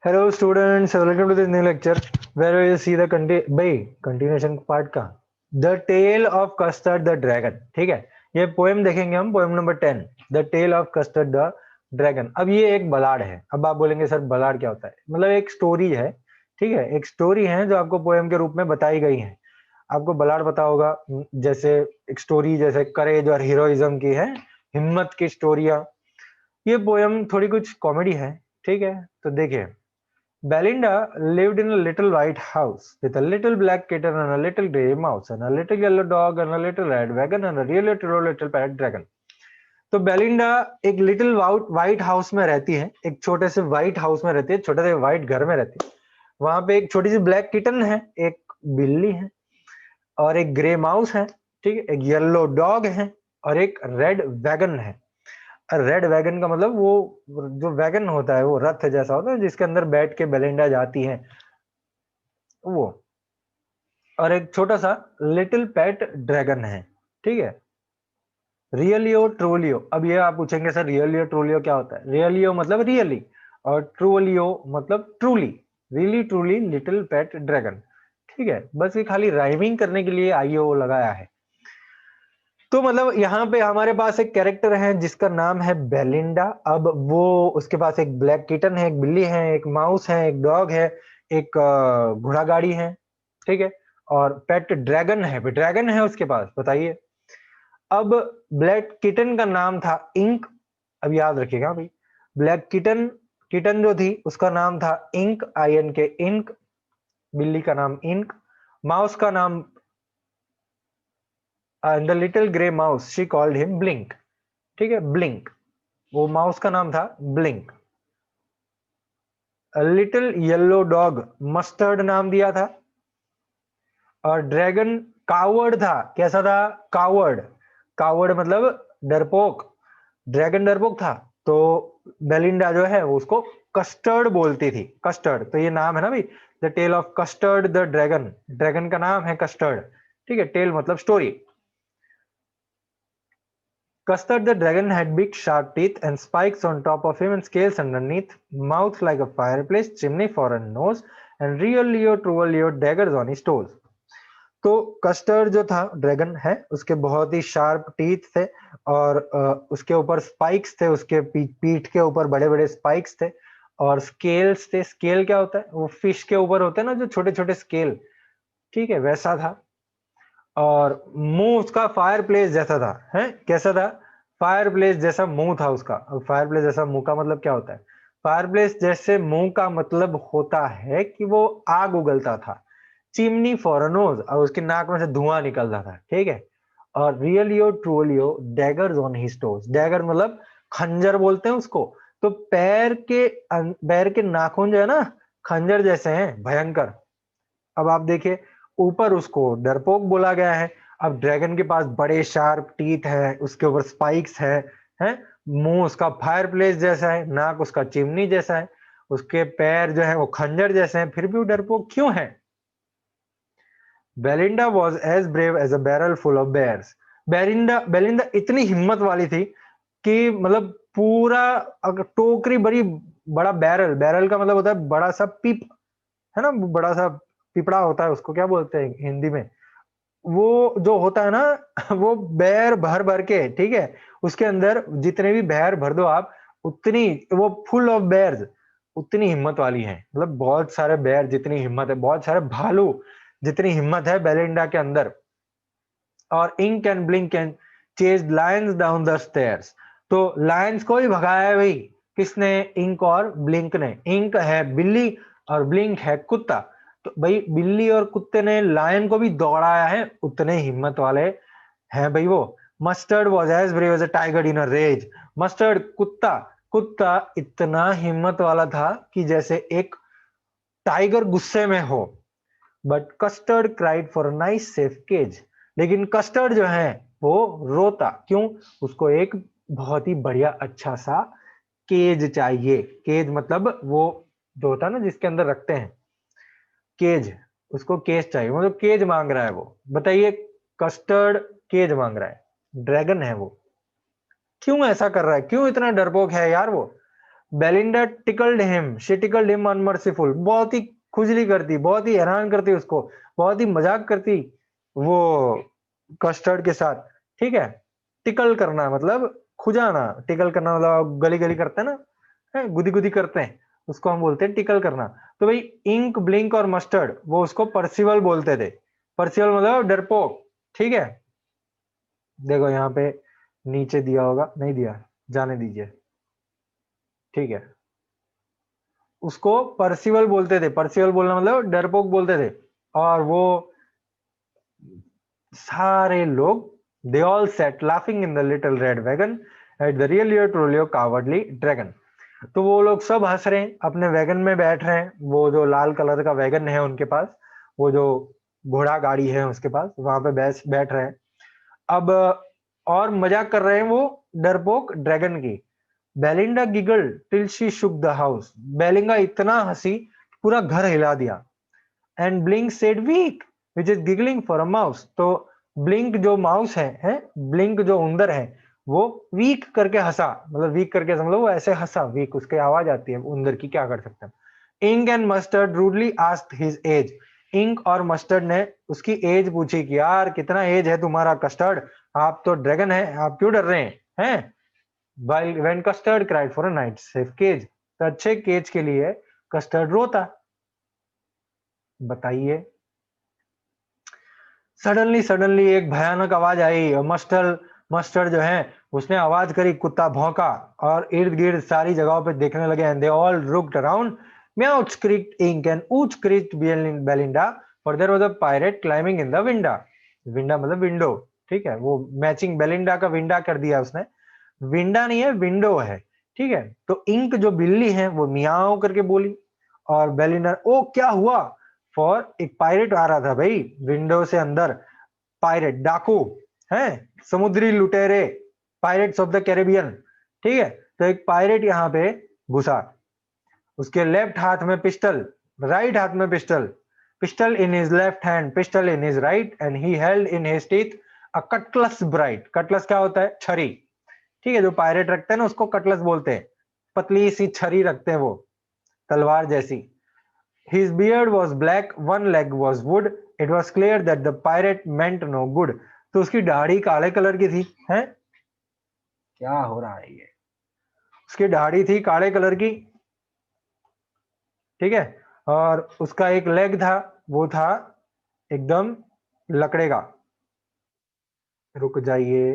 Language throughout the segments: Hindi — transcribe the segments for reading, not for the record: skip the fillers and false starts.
Hello students, welcome to this new lecture where we will see the continuation part का The Tale of Custard the Dragon. ठीक है, ये पोएम देखेंगे हम, poem number 10 The Tale of Custard the Dragon. अब ये एक बलाड है. अब आप बोलेंगे सर बलाड क्या होता है? मतलब एक स्टोरी है, ठीक है, एक स्टोरी है जो आपको पोएम के रूप में बताई गई है. आपको बलाड पता होगा, जैसे एक स्टोरी जैसे करेज और हीरोइज्म की है, हिम्मत की स्टोरियां. ये पोएम थोड़ी कुछ कॉमेडी है, ठीक है. तो देखिए, Belinda lived in a little white house with a little black kitten and a little grey mouse and a little yellow dog and a little red wagon and a really true little pet dragon. तो बेलिंडा एक लिटिल व्हाइट हाउस में रहती है, एक छोटे से व्हाइट हाउस में रहती है, छोटे से व्हाइट घर में रहती है. वहां पे एक छोटी सी ब्लैक किटन है, एक बिल्ली है और एक ग्रे माउस है, ठीक है, एक येलो डॉग है और एक रेड वैगन है. रेड वैगन का मतलब वो जो वैगन होता है वो रथ जैसा होता है जिसके अंदर बैठ के बेलिंडा जाती है, वो. और एक छोटा सा लिटिल पेट ड्रैगन है, ठीक है. रियलियो ट्रूलियो. अब ये आप पूछेंगे सर रियलियो ट्रूलियो क्या होता है? रियलियो मतलब रियली और ट्रूलियो मतलब ट्रूली. रियली ट्रूली लिटिल पेट ड्रैगन, ठीक है. बस ये खाली राइमिंग करने के लिए आईओ लगाया है. तो मतलब यहाँ पे हमारे पास एक कैरेक्टर है जिसका नाम है बेलिंडा. अब वो, उसके पास एक ब्लैक किटन है, एक बिल्ली है, एक माउस है, एक डॉग है, एक घोड़ा गाड़ी है, ठीक है, और पेट ड्रैगन है, ड्रैगन है उसके पास. बताइए. अब ब्लैक किटन का नाम था इंक. अब याद रखिएगा भाई, ब्लैक किटन, किटन जो थी उसका नाम था इंक, IN के इंक. बिल्ली का नाम इंक. माउस का नाम, the little grey mouse she called him blink, ठीक है, ब्लिंक. वो माउस का नाम था blink. Little yellow dog mustard नाम दिया था. और ड्रैगन कावर्ड था. कैसा था? कावर्ड. कावर्ड मतलब डरपोक. ड्रैगन डरपोक था. तो बेलिंडा जो है वो उसको कस्टर्ड बोलती थी. कस्टर्ड, तो ये नाम है ना भाई, the tale of Custard the dragon. Dragon का नाम है कस्टर्ड, ठीक है. टेल मतलब story. Custard the dragon had big sharp teeth and spikes on top of him and scales underneath, mouth like a fireplace, chimney for a nose, and real Leo true Leo daggers on his toes. तो कस्टर्ड जो था ड्रैगन है, उसके बहुत ही शार्प टीथ थे और उसके ऊपर स्पाइक्स थे, उसके पीठ के ऊपर बड़े बड़े स्पाइक्स थे और स्केल्स थे. स्केल क्या होता है? वो फिश के ऊपर होते हैं ना जो छोटे छोटे स्केल, ठीक है, वैसा था. और मुंह उसका फायर प्लेस जैसा था. है कैसा था? फायर प्लेस जैसा मुंह था उसका. अब फायर प्लेस जैसा मुंह का मतलब क्या होता है? फायर प्लेस जैसे मुंह का मतलब होता है कि वो आग उगलता था. चिमनी फॉर अ नोज, और उसकी नाक में से धुआं निकलता था, ठीक है. और रियलियो ट्रूलियो daggers on his toes. Dagger मतलब खंजर बोलते हैं उसको. तो पैर के नाखून जो है ना, खंजर जैसे हैं, भयंकर. अब आप देखिए, ऊपर उसको डरपोक बोला गया है. अब ड्रैगन के पास बड़े शार्प टीथ है, उसके ऊपर स्पाइक्स है, मुंह उसका फायर प्लेस जैसा है, नाक उसका चिमनी जैसा है, उसके पैर जो है वो खंजर जैसे हैं, फिर भी वो डरपोक क्यों है? Belinda was as brave as a barrel full of bears. Belinda इतनी हिम्मत वाली थी कि मतलब पूरा, अगर टोकरी बड़ी, बड़ा बैरल, बैरल का मतलब होता है बड़ा सा पीप, है ना, बड़ा सा पिपड़ा होता है, उसको क्या बोलते हैं हिंदी में? वो जो होता है ना वो बैर भर भर के, ठीक है, उसके अंदर जितने भी बैर भर दो आप, उतनी, वो फुल ऑफ बेयर्स, उतनी हिम्मत वाली है. मतलब बहुत सारे बैर जितनी हिम्मत है, बहुत सारे भालू जितनी हिम्मत है बेलिंडा के अंदर. और Ink and Blink and chase lions down the stairs. तो लायंस को ही भगाया है भाई. किसने? इंक और ब्लिंक ने. इंक है बिल्ली और ब्लिंक है कुत्ता. तो भाई बिल्ली और कुत्ते ने लायन को भी दौड़ाया है, उतने हिम्मत वाले हैं भाई वो. Mustard was as brave as a tiger in a rage. Mustard कुत्ता, कुत्ता इतना हिम्मत वाला था कि जैसे एक टाइगर गुस्से में हो. But Custard cried for a nice safe cage. लेकिन कस्टर्ड जो है वो रोता क्यों? उसको एक बहुत ही बढ़िया अच्छा सा केज चाहिए. केज मतलब वो जो होता है ना जिसके अंदर रखते हैं, केज. उसको केज चाहिए, मतलब केज मांग रहा है वो. बताइए, कस्टर्ड केज मांग रहा है. ड्रैगन है वो. क्यों ऐसा कर रहा है? क्यों इतना डरपोक है यार वो? Belinda tickled him, she tickled him unmerciful, बहुत ही खुजली करती, बहुत ही हैरान करती उसको, बहुत ही मजाक करती वो कस्टर्ड के साथ, ठीक है। टिकल करना मतलब खुजाना, टिकल करना मतलब गली गली करते हैं ना, गुदी गुदी करते हैं, उसको हम बोलते हैं टिकल करना। तो भाई इंक, ब्लिंक और मस्टर्ड वो उसको पर्सिवल बोलते थे। पर्सिवल मतलब डरपोक, ठीक है। देखो यहाँ पे नीचे दिया होगा, नहीं दिया, जाने दीजिए, ठीक है। उसको पर्सिवल बोलते थे, पर्सिवल बोलना मतलब डरपोक बोलते थे। और वो सारे लोग, they all sat laughing in the little red wagon at the realio trulio cowardly dragon. तो वो लोग सब हंस रहे हैं, अपने वैगन में बैठ रहे हैं, वो जो लाल कलर का वैगन है उनके पास, वो जो घोड़ा गाड़ी है उसके पास, वहां पे बैठ रहे हैं अब, और मजाक कर रहे हैं वो डरपोक ड्रैगन की। Belinda giggle till she shook the house, Belinda इतना हंसी पूरा घर हिला दिया। And Blink said weeck which is giggling for a mouse, तो ब्लिंक जो माउस है, ब्लिंक जो उंदर है, वो वीक करके हंसा, मतलब वीक करके समझ लो वो ऐसे हंसा, वीक उसकी आवाज आती है उंदर की, क्या कर सकते हैं। Ink and Mustard rudely asked his age, Ink और मस्टर्ड ने उसकी एज पूछी कि यार कितना एज है तुम्हारा कस्टर्ड, आप तो ड्रैगन है, आप क्यों डर रहे हैं? While when custard cried for a night safe cage, तो अच्छे केज के लिए कस्टर्ड रोता। बताइए। सडनली एक भयानक आवाज आई और मस्टर्ड जो है उसने आवाज करी, कुत्ता भौंका और इर्द गिर्द सारी जगहों पे देखने लगे। And they all looked around, meow screeched Ink and ouch screeched Belinda, for there was a pirate climbing in the winda. Winda मतलब विंडो, ठीक है, वो मैचिंग बेलिंडा का विंडा कर दिया उसने, विंडा नहीं है विंडो है, ठीक है। तो इंक जो बिल्ली है वो मियाओ करके बोली, और बेलिंडा ओ क्या हुआ, फॉर एक पायरेट आ रहा था भाई विंडो से अंदर, पायरेट डाकू है, समुद्री लुटेरे, पायरेट्स ऑफ द कैरेबियन, ठीक है। तो एक पायरेट यहाँ पे घुसा, उसके लेफ्ट हाथ में पिस्टल, राइट हाथ में pistol, pistol in his left hand, pistol in his right, and he held in his teeth a cutlets bright. Cutlets क्या होता है? छरी, ठीक है। जो पायरेट रखते हैं ना उसको कटलस बोलते हैं, पतली सी छरी रखते हैं वो, तलवार जैसी। His beard was black, one leg was wood. It was clear that the pirate meant no good. तो उसकी दाढ़ी काले कलर की थी, हैं? क्या हो रहा है ये? उसकी दाढ़ी थी काले कलर की, ठीक है। और उसका एक लेग था, वो था एकदम लकड़े का। रुक जाइए,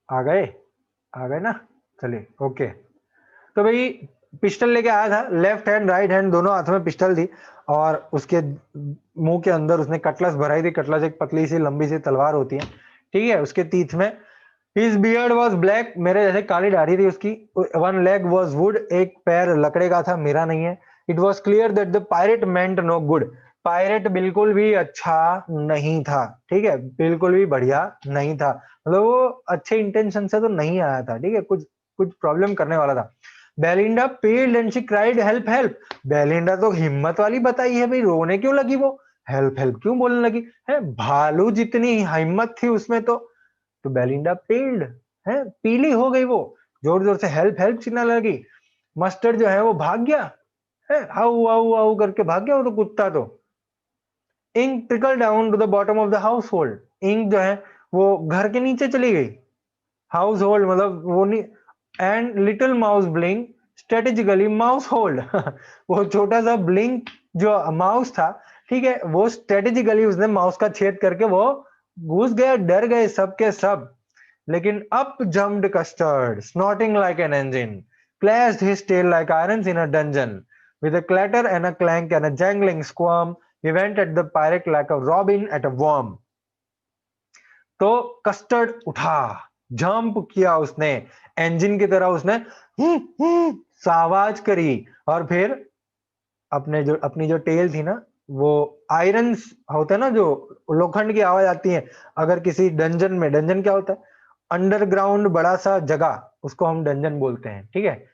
आ गए, आ गए ना, चलिए ओके। तो भाई पिस्टल लेके आया था, लेफ्ट हैंड राइट हैंड दोनों हाथों में पिस्टल थी, और उसके मुंह के अंदर उसने कटलस भराई थी। कटलस एक पतली सी लंबी सी तलवार होती है, ठीक है, उसके तीथ में। हिज बियर्ड वॉज ब्लैक, मेरे जैसे काली दाढ़ी थी उसकी। वन लेग वॉज वुड, एक पैर लकड़े का था, मेरा नहीं है। It was clear that the pirate meant no good, pirate बिल्कुल भी अच्छा नहीं था, ठीक है, बिल्कुल भी बढ़िया नहीं था, मतलब वो अच्छे इंटेंशन से तो नहीं आया था, ठीक है, कुछ कुछ प्रॉब्लम करने वाला था। Belinda पेल्ड and she cried help help, Belinda तो हिम्मत वाली बताई है भाई, रोने क्यों लगी वो, हेल्प हेल्प क्यों बोलने लगी है, भालू जितनी हिम्मत थी उसमें तो बेलिंडा पेल्ड है, पीली हो गई वो, जोर जोर से हेल्प हेल्प चिल्लाने लगी। मस्टर्ड जो है वो भाग गया है, हाउ हाउ हाउ करके भाग गया वो तो कुत्ता तो। Ink trickle down to the bottom of the household, Ink जो है वो घर के नीचे चली गई, हाउस होल्ड मतलब वो नहीं। And little mouse blink strategically mouse hold वो छोटा सा ब्लिंक जो माउस था, ठीक है, वो स्ट्रेटेजिकली उसने माउस का छेद करके वो घुस गया, डर गए सबके सब। लेकिन up jumped Custard, snorting like an engine, clashed his tail like irons in a dungeon. With a clatter and a clank and a jangling squirm, he went at the pirate like a robin at a worm. तो कस्टर्ड उठा, जंप किया उसने, इंजन की तरह उसने आवाज करी, और फिर अपनी जो टेल थी ना, वो आयरन्स होते हैं ना, जो लोखंड की आवाज आती है अगर किसी डंजन में, डंजन क्या होता है? अंडरग्राउंड बड़ा सा जगह, उसको हम डंजन बोलते हैं, ठीक है,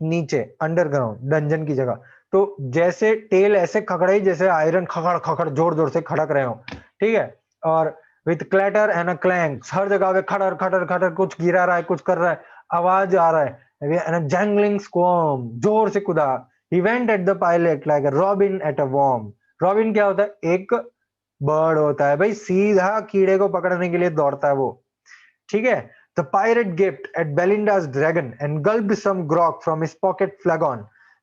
नीचे अंडरग्राउंड डंजन की जगह। तो जैसे टेल ऐसे खकड़ाई जैसे आयरन खखड़ खखड़ जोर जोर से खड़क रहे हो, ठीक है, और with clatter and a clank, हर जगह पे खटर खटर खटर कुछ गिरा रहा है, कुछ कर रहा है, आवाज आ रहा है, एंड अ जैंगलिंग स्क्वार्म, जोर से कूदा। He went at the pilot like a robin at a worm. Robin क्या होता है? एक बर्ड होता है भाई, सीधा कीड़े को पकड़ने के लिए दौड़ता है वो, ठीक है। The pirate gaped at Belinda's dragon and gulped some grog from his pocket flagon.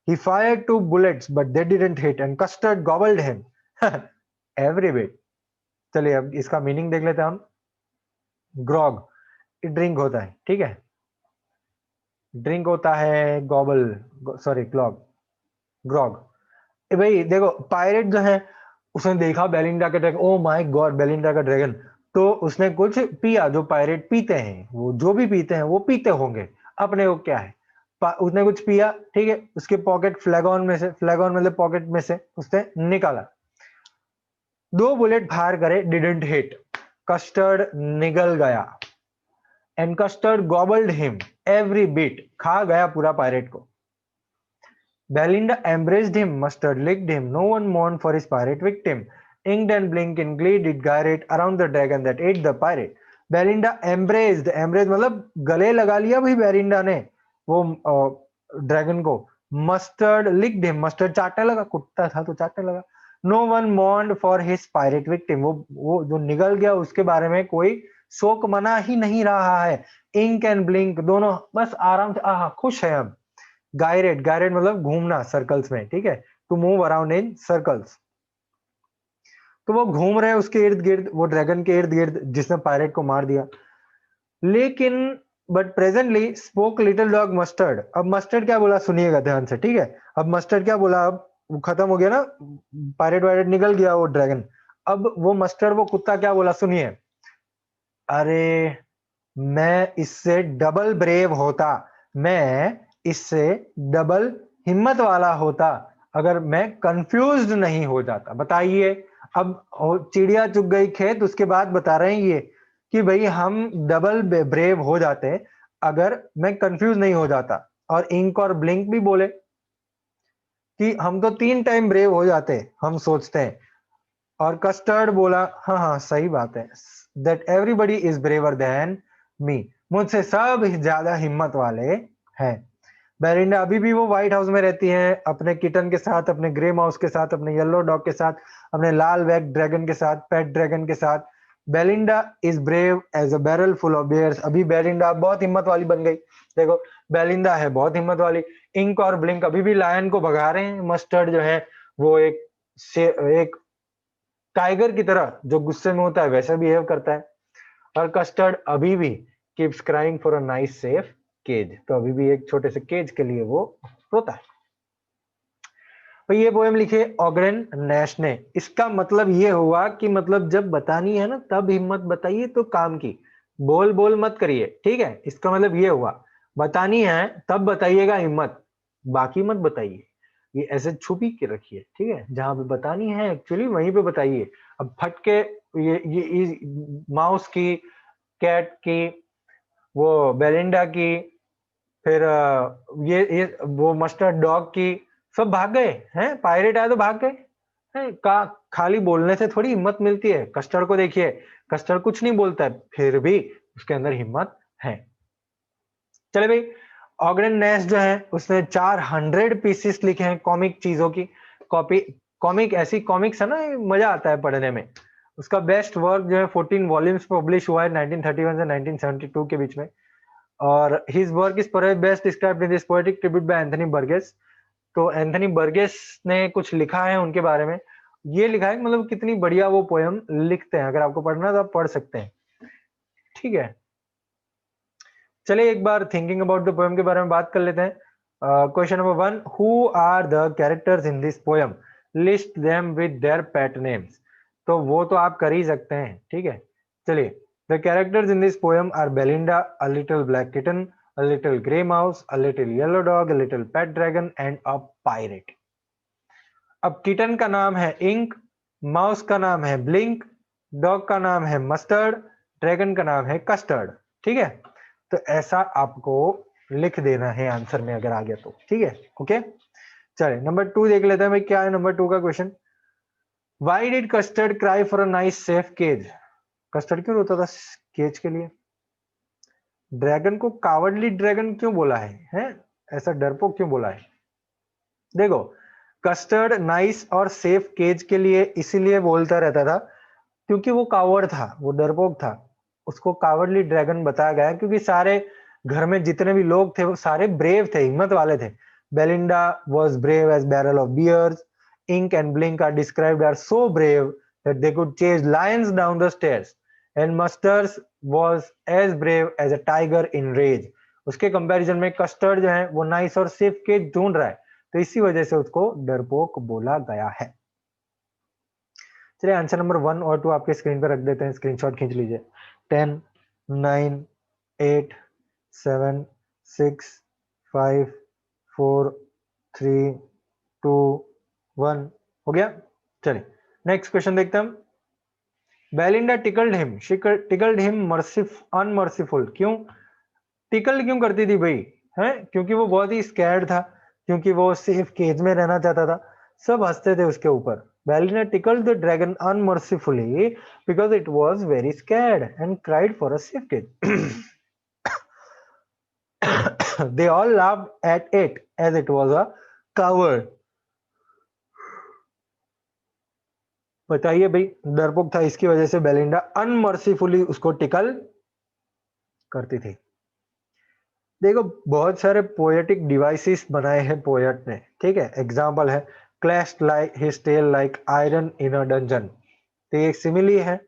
He fired 2 bullets, but they didn't hit, and Custard gobbled him. Every bit. चलिए अब इसका मीनिंग देख लेते हैं हम। ग्रॉग ड्रिंक होता है, ठीक है, ड्रिंक होता है, गॉबल, सॉरी ग्लॉग, ग्रॉग। भाई देखो, पायरेट जो है उसने देखा बेलिंडा का dragon, oh my God Belinda का ड्रैगन, तो उसने कुछ पिया, जो पायरेट पीते हैं, वो जो भी पीते हैं वो पीते होंगे, अपने को क्या है। उसने कुछ पिया, ठीक है, उसके पॉकेट फ्लैगॉन में से, फ्लैगॉन मतलब पॉकेट में से उसने निकाला, 2 बुलेट फायर करे, डिडंट हिट, कस्टर्ड निगल गया, and custard गॉबल्ड him every bit, खा गया पूरा पायरेट को। Belinda embraced him, Mustard licked him, no one mourned for his pirate victim. Inked and blinked in glee did Garrett around the dragon that ate the pirate. Belinda embraced, embrace मतलब गले लगा लिया भाई बेलिंडा ने वो ड्रैगन को। मस्टर्ड लिक्ड हिम, मस्टर्ड चाटने लगा, कुत्ता था तो चाटने लगा। No one mourned for his pirate victim, वो जो निगल गया उसके बारे में कोई शोक मना ही नहीं रहा है। इंक एंड ब्लिंक दोनों बस आराम से आहा खुश है अब। गायरेट, गायरेट मतलब घूमना सर्कल्स में, ठीक है, to move around in circles. तो वो घूम रहे हैं उसके इर्द गिर्द, वो ड्रैगन के इर्द गिर्द जिसने पायरेट को मार दिया। लेकिन but presently spoke little dog mustard. अब मस्टर्ड क्या बोला सुनिएगा ध्यान से, ठीक है। अब मस्टर्ड क्या बोला, अब वो खत्म हो गया ना, पायरेट वायरेट निकल गया वो ड्रैगन। अब वो मस्टर्ड, वो कुत्ता क्या बोला सुनिए, अरे मैं इससे डबल ब्रेव होता, मैं इससे डबल हिम्मत वाला होता अगर मैं कंफ्यूज्ड नहीं हो जाता। बताइए, अब चिड़िया चुग गई खेत, उसके बाद बता रहे हैं ये कि भाई हम डबल ब्रेव हो जाते अगर मैं कंफ्यूज नहीं हो जाता। और इंक और ब्लिंक भी बोले कि हम तो 3 टाइम ब्रेव हो जाते, हम सोचते हैं। और कस्टर्ड बोला हाँ हाँ सही बात है, that everybody is braver than me, मुझसे सब ज्यादा हिम्मत वाले हैं। बेलिंडा अभी भी वो व्हाइट हाउस में रहती हैं, अपने किटन के साथ, अपने ग्रे माउस के साथ, अपने येलो डॉग के साथ, अपने लाल वैग ड्रैगन के साथ, पेट ड्रैगन के साथ। Belinda is brave as a barrel full of bears. अभी बेलिंडा बहुत हिम्मत वाली बन गई, देखो बेलिंडा है बहुत हिम्मत वाली। इंक और ब्लिंक अभी भी लायन को भगा रहे हैं। मस्टर्ड जो है वो एक टाइगर की तरह जो गुस्से में होता है वैसा बिहेव करता है। और कस्टर्ड अभी भी keeps crying for a nice safe cage, तो अभी भी एक छोटे से केज के लिए वो रोता है। तो ये पोएम लिखे ऑगरेन नैश ने। इसका मतलब ये हुआ कि मतलब जब बतानी है ना तब हिम्मत बताइए, तो काम की, बोल बोल मत करिए, ठीक है। इसका मतलब ये हुआ, बतानी है तब बताइएगा हिम्मत, बाकी मत बताइए, ये ऐसे छुपी के रखिए, ठीक है। जहां पे बतानी है एक्चुअली वहीं पे बताइए। अब फटके ये माउस की, कैट की, वो बेलिंडा की, फिर ये वो मस्टर्ड डॉग की, सब भाग गए हैं, पायरेट आए तो भाग गए हैं का। खाली बोलने से थोड़ी हिम्मत मिलती है। कस्टर्ड को देखिए, कस्टर्ड कुछ नहीं बोलता है, फिर भी उसके अंदर हिम्मत है। चले भाई, ऑगरेन नैश जो है उसने 400 पीसेस लिखे हैं कॉमिक चीजों की। कॉपी कॉमिक, ऐसी कॉमिक्स है ना, मजा आता है पढ़ने में। उसका बेस्ट वर्क जो है 14 वॉल्यूम्स पब्लिश हुआ है 1931 से 1972 के बीच में। और his work is perhaps best described in this poetic tribute by Anthony Burgess. तो एंथनी बर्गेस ने कुछ लिखा है उनके बारे में, ये लिखा है मतलब कितनी बढ़िया वो पोएम लिखते हैं। अगर आपको पढ़ना है तो आप पढ़ सकते हैं, ठीक है। चलिए एक बार थिंकिंग अबाउट द पोएम के बारे में बात कर लेते हैं। Question number 1, who are the characters in this poem, list them with their pet names. तो वो तो आप कर ही सकते हैं, ठीक है। चलिए, the characters in this poem are Belinda, a little black kitten, a little gray mouse, a little yellow dog, a little pet dragon and a pirate. अब किटन का नाम है इंक, माउस का नाम है ब्लिंक, डॉग का नाम है मस्टर्ड, ड्रैगन का नाम है कस्टर्ड, ठीक है। तो ऐसा आपको लिख देना है आंसर में अगर आ गया तो, ठीक है, ओके। चलिए नंबर 2 देख लेते हैं भाई, क्या है नंबर 2 का question. Why did Custard cry for a nice safe cage? Custard क्यों रोता था केज के लिए? ड्रैगन को कावर्डली ड्रैगन क्यों बोला है? ऐसा डरपोक क्यों बोला है? देखो, कस्टर्ड नाइस और सेफ केज के लिए इसीलिए बोलता रहता था क्योंकि वो कावर्ड था, वो डरपोक था। उसको कावर्डली ड्रैगन बताया गया क्योंकि सारे घर में जितने भी लोग थे वो सारे ब्रेव थे, हिम्मत वाले थे। Belinda was brave as barrel of beers. Ink and Blink are described as so brave that they could chase lions down the stairs. And Mustard was as brave as a tiger in rage. उसके कंपैरिजन में कस्टर्ड जो है वो नाइस और सेफ केज ढूंढ रहा है, तो इसी वजह से उसको डरपोक बोला गया है। चलिए आंसर नंबर 1 और 2 आपके स्क्रीन पर रख देते हैं, स्क्रीनशॉट खींच लीजिए। 10 9 8 7 6 5 4 3 2 1 हो गया। चलिए नेक्स्ट क्वेश्चन देखते हैं हम। Belinda tickled him, she tickled him unmerciful. क्यों टिकल क्यों करती थी भाई? है क्योंकि वो बहुत ही स्कैर्ड था, क्योंकि वो सेफ केज में रहना चाहता था। सब हंसते थे उसके ऊपर। Balina tickled the dragon unmercifully because it was very scared and cried for a safe cage. They all laughed at it as it was a coward. बताइए भाई, डरपोक था, इसकी वजह से बेलिंडा अनमर्सीफुली उसको टिकल करती थी। देखो बहुत सारे पोएटिक डिवाइसेस बनाए हैं पोएट ने, ठीक है। एग्जांपल है clashed like his tail like iron in a dungeon, तो ये एक सिमिली है।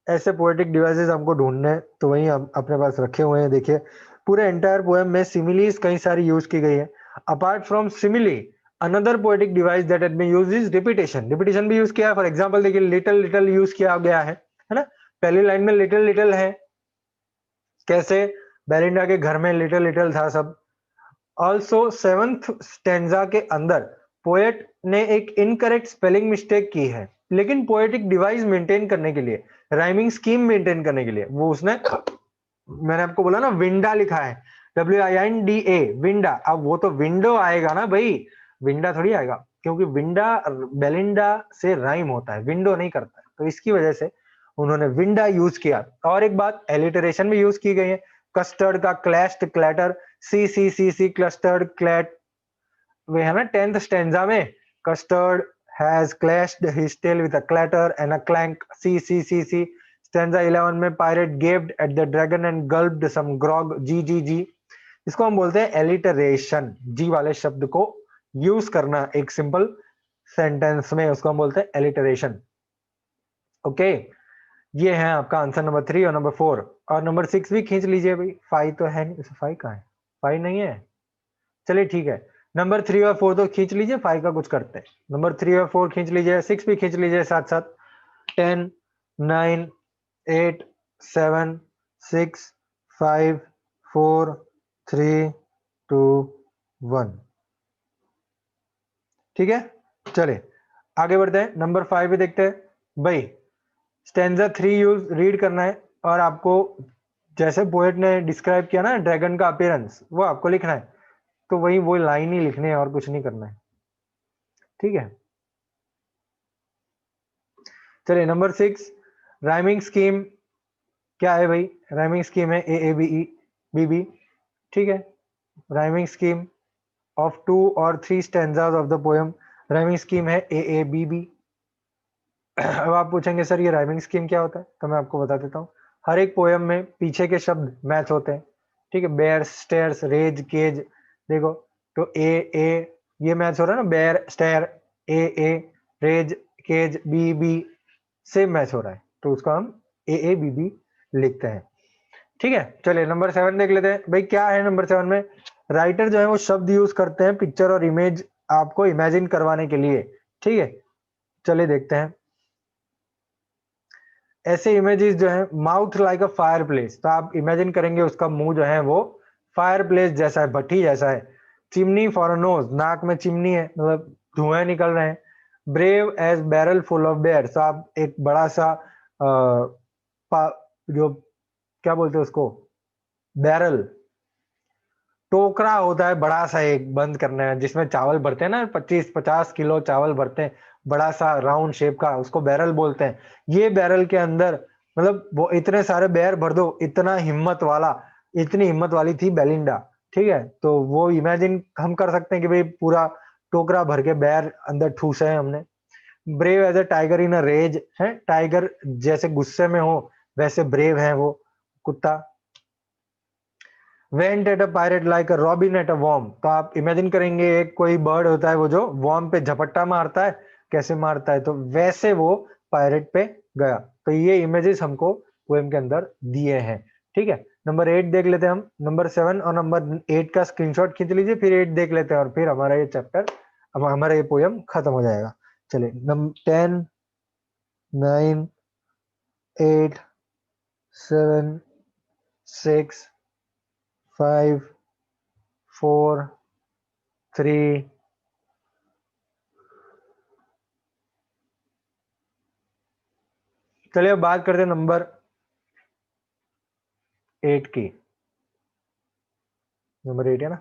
ऐसे पोएटिक डिवाइसेस हमको ढूंढने हैं, तो वही हम अपने पास रखे हुए हैं। देखिए पूरे एंटायर पोएम में सिमिलीज कई सारी यूज की गई है। Apart from simile another poetic device that has been used is repetition. Repetition भी यूज किया है। फॉर एग्जांपल देखिए लिटिल लिटिल यूज किया गया है ना। पहली लाइन में लिटिल लिटिल है, कैसे बेलिंडा के घर में लिटिल लिटिल था सब। ऑल्सो सेवंथ स्टेंजा के अंदर पोएट ने एक इनकरेक्ट स्पेलिंग मिस्टेक की है, लेकिन पोएटिक डिवाइस मेंटेन करने के लिए, राइमिंग स्कीम मेंटेन करने के लिए वो उसने, मैंने आपको बोला ना विंडा लिखा है, WINDA विंडा। अब वो तो विंडो आएगा ना भाई, विंडा थोड़ी आएगा, क्योंकि विंडा बेलिंडा से राइम होता है, विंडो नहीं करता है, तो इसकी वजह से उन्होंने विंडा यूज किया। और एक बात एलिटरेशन भी यूज की गई है। कस्टर्ड का क्लैश्ड क्लैटर, सी क्लस्टर्ड क्लैट, वे है ना 10th स्टेंजा में, Custard has clashed his tail with a clatter and a clank, C. Stanza 11 में pirate gaped at the dragon and gulped some grog, G. इसको हम बोलते हैं एलिटरेशन, जी वाले शब्द को यूज करना एक सिंपल सेंटेंस में, उसको हम बोलते हैं एलिटरेशन। ओके, ये है आपका आंसर नंबर 3 और नंबर 4। और नंबर 6 भी खींच लीजिए भाई, 5 तो है नहीं, 5 कहाँ है? 5 नहीं है, चलिए ठीक है। नंबर 3 और 4 तो खींच लीजिए, 5 का कुछ करते हैं। नंबर 3 और 4 खींच लीजिए, 6 भी खींच लीजिए साथ साथ। 10 9 8 7 6 5 4 3 2 1। ठीक है, चलिए आगे बढ़ते हैं। नंबर 5 भी देखते हैं भाई। स्टेंजा 3 यूज रीड करना है, और आपको जैसे पोएट ने डिस्क्राइब किया ना ड्रैगन का अपीयरेंस, वो आपको लिखना है। तो वही वो लाइन ही लिखनी है और कुछ नहीं करना है, ठीक है। चलिए नंबर 6, राइमिंग स्कीम क्या है भाई? राइमिंग स्कीम है AABE BB, ठीक है। राइमिंग स्कीम ऑफ 2 और 3 stanzas of the poem, rhyming scheme है AABB। अब आप पूछेंगे सर ये राइमिंग स्कीम क्या होता है, तो मैं आपको बता देता हूँ। हर एक पोएम में पीछे के शब्द मैच होते हैं, ठीक है। बेयर, स्टेयर्स, रेज, केज, देखो तो ए ये मैच हो रहा है ना, बेयर, स्टेयर, ए रेज, केज, बी से मैच हो रहा है, तो उसको हम AABB लिखते हैं, ठीक है। चलिए नंबर 7 देख लेते हैं भाई। क्या है नंबर 7 में? राइटर जो है वो शब्द यूज करते हैं पिक्चर और इमेज आपको इमेजिन करवाने के लिए, ठीक है। चलिए देखते हैं। ऐसे इमेजेस जो है, mouth like a fire place, तो आप इमेजिन करेंगे उसका मुंह जो है वो फायर प्लेस जैसा है, भट्टी जैसा है। चिमनी फॉर अ नोज, नाक में चिमनी है, मतलब धुएं निकल रहे हैं। Brave as barrel full of bear, तो आप एक बड़ा सा जो क्या बोलते हैं उसको, बैरल, टोकरा होता है बड़ा सा एक बंद करना है, जिसमें चावल भरते हैं ना, 25-50 किलो चावल भरते हैं, बड़ा सा राउंड शेप का, उसको बैरल बोलते हैं। ये बैरल के अंदर मतलब वो इतने सारे बेर भर दो, इतना हिम्मत वाला, इतनी हिम्मत वाली थी बेलिंडा, ठीक है। तो वो इमेजिन हम कर सकते हैं कि भाई पूरा टोकरा भर के बेर अंदर ठूसे हैं हमने। Brave as a tiger in a rage है, टाइगर जैसे गुस्से में हो वैसे ब्रेव है वो कुत्ता। Went at a pirate like a robin at a worm, तो आप इमेजिन करेंगे एक कोई बर्ड होता है वो जो वॉर्म पे झपट्टा मारता है, कैसे मारता है, तो वैसे वो पायरेट पे गया। तो ये इमेजेस हमको पोएम के अंदर दिए हैं, ठीक है। नंबर 8 देख लेते हैं हम, नंबर 7 और नंबर 8 का स्क्रीनशॉट खींच लीजिए, फिर 8 देख लेते हैं और फिर हमारा ये चैप्टर, हमारा ये पोएम खत्म हो जाएगा। चलिए, नंबर 10, 9, 8, 7, 6, 5, 4, 3, चलिए अब बात करते हैं नंबर 8 की। नंबर 8 है ना,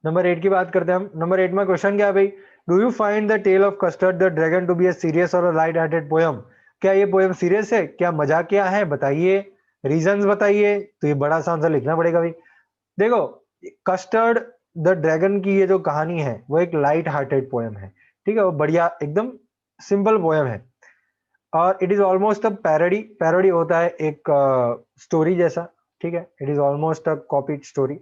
नंबर 8 की बात करते हैं हम। नंबर 8 में क्वेश्चन क्या है भाई, do you find the tale of Custard the dragon to be a serious और लाइट हार्टेड पोयम? क्या ये पोयम सीरियस है, क्या मजाकिया है, बताइए, रीजंस बताइए। तो ये बड़ा सा आंसर लिखना पड़ेगा भाई। देखो, कस्टर्ड द ड्रैगन की ये जो कहानी है वो एक लाइट हार्टेड पोयम है, ठीक है। वो बढ़िया एकदम सिंपल पोयम है, और it is almost a parody. Parody होता है एक स्टोरी जैसा, ठीक है। It is almost a copied story.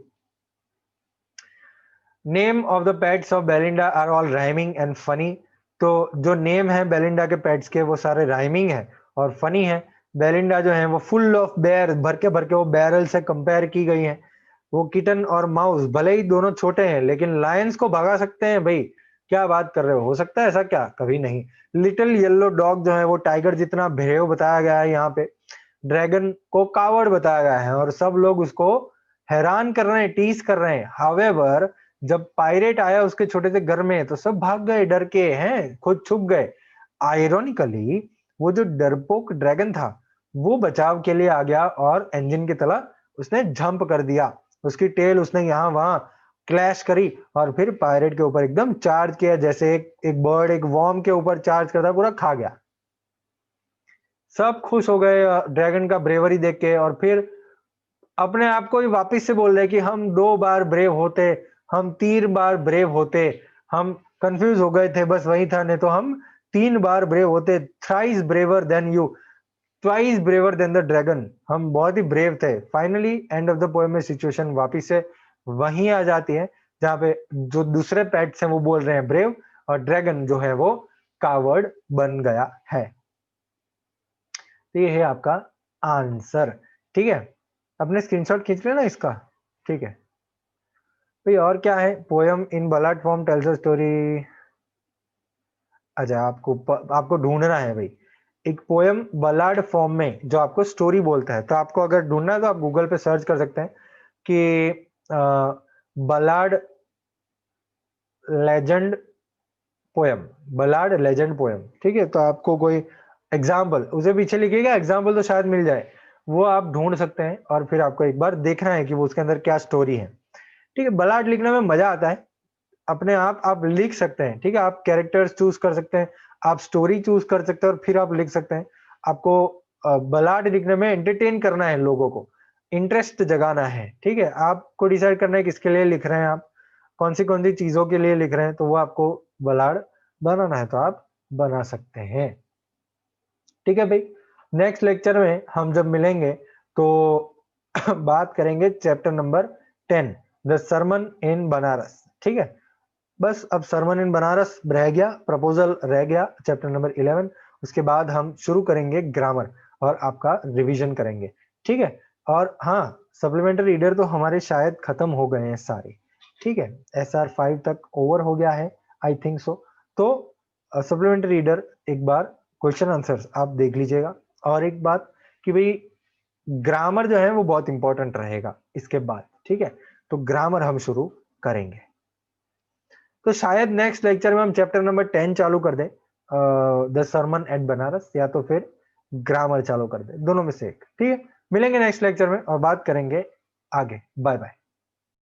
Name of the pets of Belinda are all rhyming and funny. तो जो नेम है बेलिंडा के पेट्स के वो सारे राइमिंग है और फनी है। बेलिंडा जो है वो फुल ऑफ बेयर, भर के वो बैरल से कंपेयर की गई है। वो किटन और माउस भले ही दोनों छोटे हैं लेकिन लायंस को भगा सकते हैं भाई। क्या बात कर रहे हो सकता है ऐसा? क्या कभी नहीं। लिटिल येलो डॉग जो है वो टाइगर जितना भेड़िया बताया गया है यहाँ पे। ड्रैगन को कावर्ड बताया गया है और सब लोग उसको हैरान कर रहे हैं, टीज कर रहे हैं। हावेवर, जब पायरेट आया उसके छोटे से घर में तो सब भाग गए डर के, हैं खुद छुप गए। आयरोनिकली, वो जो डरपोक ड्रैगन था वो बचाव के लिए आ गया और इंजन की तरह उसने जंप कर दिया। उसकी टेल उसने यहाँ वहां क्लैश करी और फिर पायरेट के ऊपर एकदम चार्ज किया, जैसे एक बर्ड एक वॉर्म के ऊपर चार्ज करता पूरा खा गया। सब खुश हो गए ड्रैगन का ब्रेवरी देख के, और फिर अपने आप को ही वापस से बोल रहे कि हम 2 बार ब्रेव होते, हम 3 बार ब्रेव होते, हम कंफ्यूज हो गए थे बस वही था, नहीं तो हम 3 बार ब्रेव होते। Thrice braver than you, twice braver than the dragon, हम बहुत ही ब्रेव थे। Finally end of the poem में सिचुएशन वापिस से वहीं आ जाती है जहां पे जो दूसरे पेट्स हैं वो बोल रहे हैं ब्रेव, और ड्रैगन जो है वो कावर्ड बन गया है। तो ये है आपका आंसर, ठीक है। अपने स्क्रीनशॉट खींच लेना इसका, ठीक है भाई। और क्या है, poem in ballad form tells a story. अच्छा, आपको ढूंढना है भाई एक पोयम बलाड फॉर्म में जो आपको स्टोरी बोलता है। तो आपको अगर ढूंढना है तो आप गूगल पे सर्च कर सकते हैं कि बलाड लेजेंड पोयम, बलाड लेजेंड पोयम, ठीक है। तो आपको कोई एग्जाम्पल उसे पीछे लिखिएगा, एग्जाम्पल तो शायद मिल जाए, वो आप ढूंढ सकते हैं और फिर आपको एक बार देखना है कि वो उसके अंदर क्या स्टोरी है, ठीक है। बलाड लिखने में मजा आता है, अपने आप लिख सकते हैं, ठीक है। आप कैरेक्टर्स चूज कर सकते हैं, आप स्टोरी चूज कर सकते हैं और फिर आप लिख सकते हैं। आपको बलाड लिखने में एंटरटेन करना है, लोगों को इंटरेस्ट जगाना है, ठीक है। आपको डिसाइड करना है किसके लिए लिख रहे हैं आप, कौन सी चीजों के लिए लिख रहे हैं, तो वो आपको बलाड बनाना है तो आप बना सकते हैं, ठीक है भाई। नेक्स्ट लेक्चर में हम जब मिलेंगे तो बात करेंगे चैप्टर नंबर 10, द सरमन इन बनारस, ठीक है। बस अब सरमन इन बनारस रह गया, प्रपोजल रह गया चैप्टर नंबर 11। उसके बाद हम शुरू करेंगे ग्रामर और आपका रिवीजन करेंगे, ठीक है। और हाँ, सप्लीमेंट्री रीडर तो हमारे शायद खत्म हो गए हैं सारे, ठीक है। SR5 तक ओवर हो गया है, आई थिंक सो। तो सप्लीमेंट्री रीडर एक बार क्वेश्चन आंसर्स आप देख लीजिएगा। और एक बात कि भाई ग्रामर जो है वो बहुत इंपॉर्टेंट रहेगा इसके बाद, ठीक है। तो ग्रामर हम शुरू करेंगे। तो शायद नेक्स्ट लेक्चर में हम चैप्टर नंबर 10 चालू कर दें, द सरमन एट बनारस, या तो फिर ग्रामर चालू कर दें, दोनों में से एक, ठीक है। मिलेंगे नेक्स्ट लेक्चर में और बात करेंगे आगे। Bye bye.